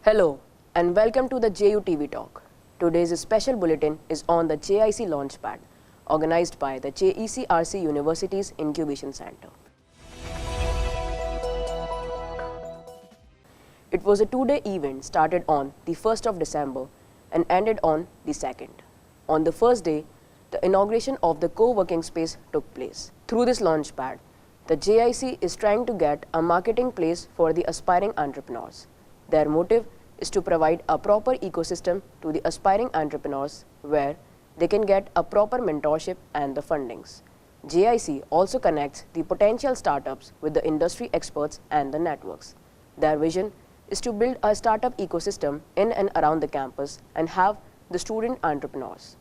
Hello and welcome to the JU TV Talk. Today's special bulletin is on the JIC Launchpad, organized by the JECRC University's Incubation Center. It was a two-day event started on the 1st of December and ended on the 2nd. On the first day, the inauguration of the co-working space took place. Through this Launchpad, the JIC is trying to get a marketing place for the aspiring entrepreneurs. Their motive is to provide a proper ecosystem to the aspiring entrepreneurs where they can get a proper mentorship and the fundings. JIC also connects the potential startups with the industry experts and the networks. Their vision is to build a startup ecosystem in and around the campus and have the student entrepreneurs.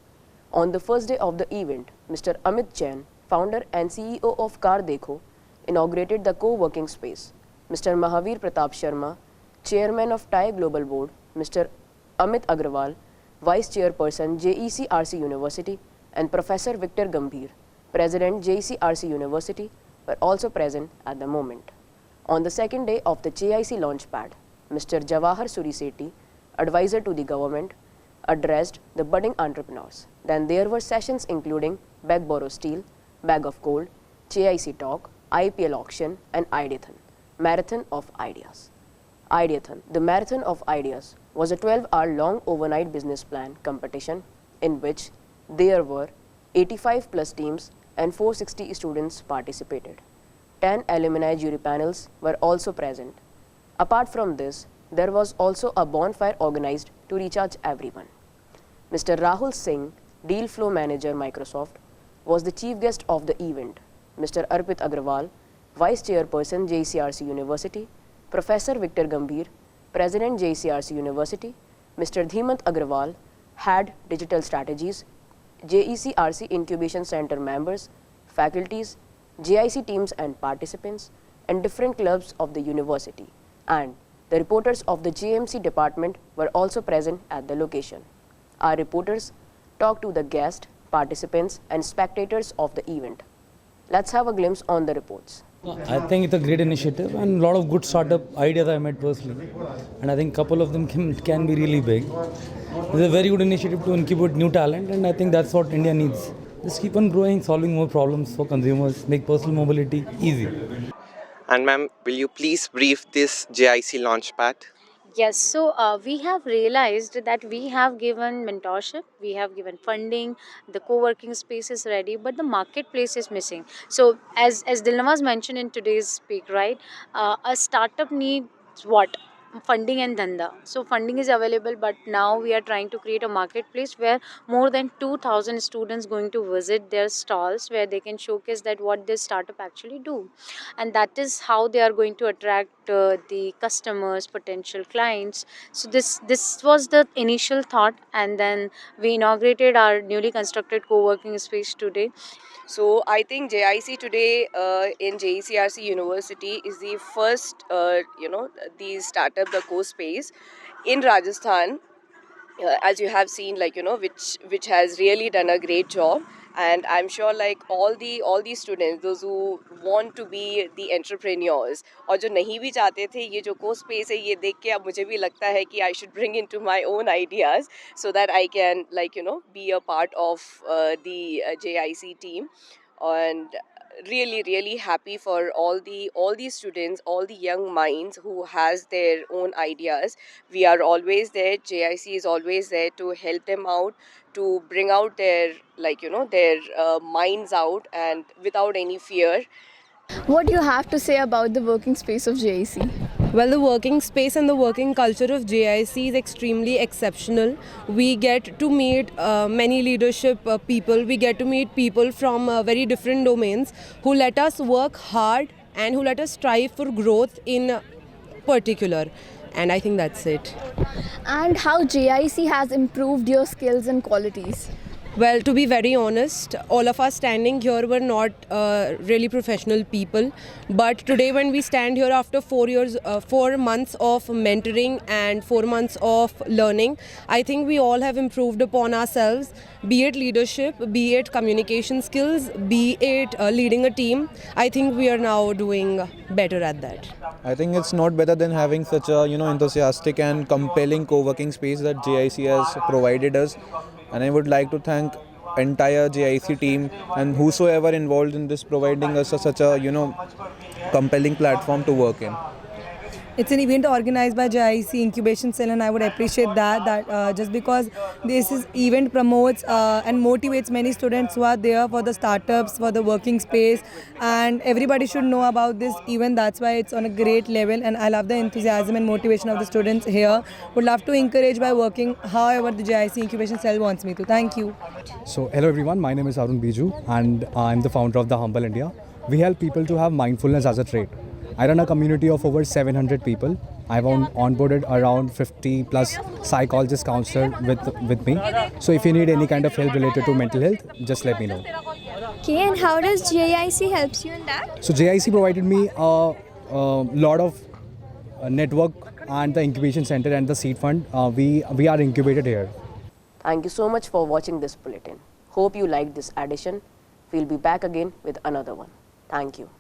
On the first day of the event, Mr. Amit Jain, founder and CEO of Car Dekho, inaugurated the co-working space. Mr. Mahavir Pratap Sharma, Chairman of TIE Global Board, Mr. Amit Agrawal, Vice Chairperson JECRC University, and Professor Victor Gambhir, President JECRC University, were also present at the moment. On the second day of the JIC Launchpad, Mr. Jawahar Suri Sethi, advisor to the government, addressed the budding entrepreneurs. Then there were sessions including Beg Borrow Steel, Bag of Gold, JIC Talk, IPL Auction, and Ideathon, Marathon of Ideas. Ideathon, the Marathon of Ideas, was a 12-hour-long overnight business plan competition in which there were 85 plus teams and 460 students participated. 10 alumni jury panels were also present. Apart from this, there was also a bonfire organized to recharge everyone. Mr. Rahul Singh, Deal Flow Manager Microsoft, was the chief guest of the event. Mr. Arpit Agrawal, Vice Chairperson JECRC University, Professor Victor Gambhir, President JECRC University, Mr. Dhimant Agrawal, Head Digital Strategies, JECRC Incubation Center members, faculties, JIC teams and participants, and different clubs of the university, and the reporters of the JMC department were also present at the location. Our reporters talked to the guests, participants, and spectators of the event. Let's have a glimpse on the reports. I think it's a great initiative and a lot of good startup ideas I met personally, and I think a couple of them can be really big. It's a very good initiative to incubate new talent, and I think that's what India needs. Just keep on growing, solving more problems for consumers, make personal mobility easy. And ma'am, will you please brief this JIC Launchpad? Yes, so we have realized that we have given mentorship, we have given funding, the co-working space is ready, but the marketplace is missing. So as Dilnawaz mentioned in today's speak, right, a startup needs what? Funding and dhanda. So funding is available, but now we are trying to create a marketplace where more than 2,000 students going to visit their stalls where they can showcase that what this startup actually do, and that is how they are going to attract the customers, potential clients. So this was the initial thought, and then we inaugurated our newly constructed co-working space today. So I think JIC today in JECRC University is the first, the startup, the co-space in Rajasthan, as you have seen, which has really done a great job. And I'm sure all the students, those who want to be the entrepreneurs और जो नहीं भी चाहते थे, ये जो को space है ये देख के अब मुझे भी लगता है कि I should bring into my own ideas so that I can be a part of the JIC team. And really happy for all the students, all the young minds who has their own ideas. We are always there, JIC is always there to help them out, to bring out their minds out and without any fear. What do you have to say about the working space of JIC? Well, the working space and the working culture of JIC is extremely exceptional. We get to meet many leadership people. We get to meet people from very different domains who let us work hard and who let us strive for growth in particular. And I think that's it. And how JIC has improved your skills and qualities? Well, to be very honest, all of us standing here were not really professional people. But today, when we stand here after 4 months of mentoring and 4 months of learning, I think we all have improved upon ourselves, be it leadership, be it communication skills, be it leading a team. I think we are now doing better at that. I think it's not better than having such a enthusiastic and compelling co-working space that JIC has provided us. And I would like to thank entire JIC team and whosoever involved in this, providing us such a compelling platform to work in. It's an event organized by JIC Incubation Cell, and I would appreciate that just because this event promotes and motivates many students who are there for the startups, for the working space, and everybody should know about this event. That's why it's on a great level, and I love the enthusiasm and motivation of the students here. Would love to encourage by working however the JIC Incubation Cell wants me to. Thank you. So hello everyone, my name is Arun Biju and I'm the founder of The Humble India. We help people to have mindfulness as a trait. I run a community of over 700 people. I've onboarded around 50 plus psychologists, counselors with me. So if you need any kind of help related to mental health, just let me know. Okay, and how does JIC helps you in that? So JIC provided me a lot of network and the incubation center and the seed fund. We are incubated here. Thank you so much for watching this bulletin. Hope you liked this edition. We'll be back again with another one. Thank you.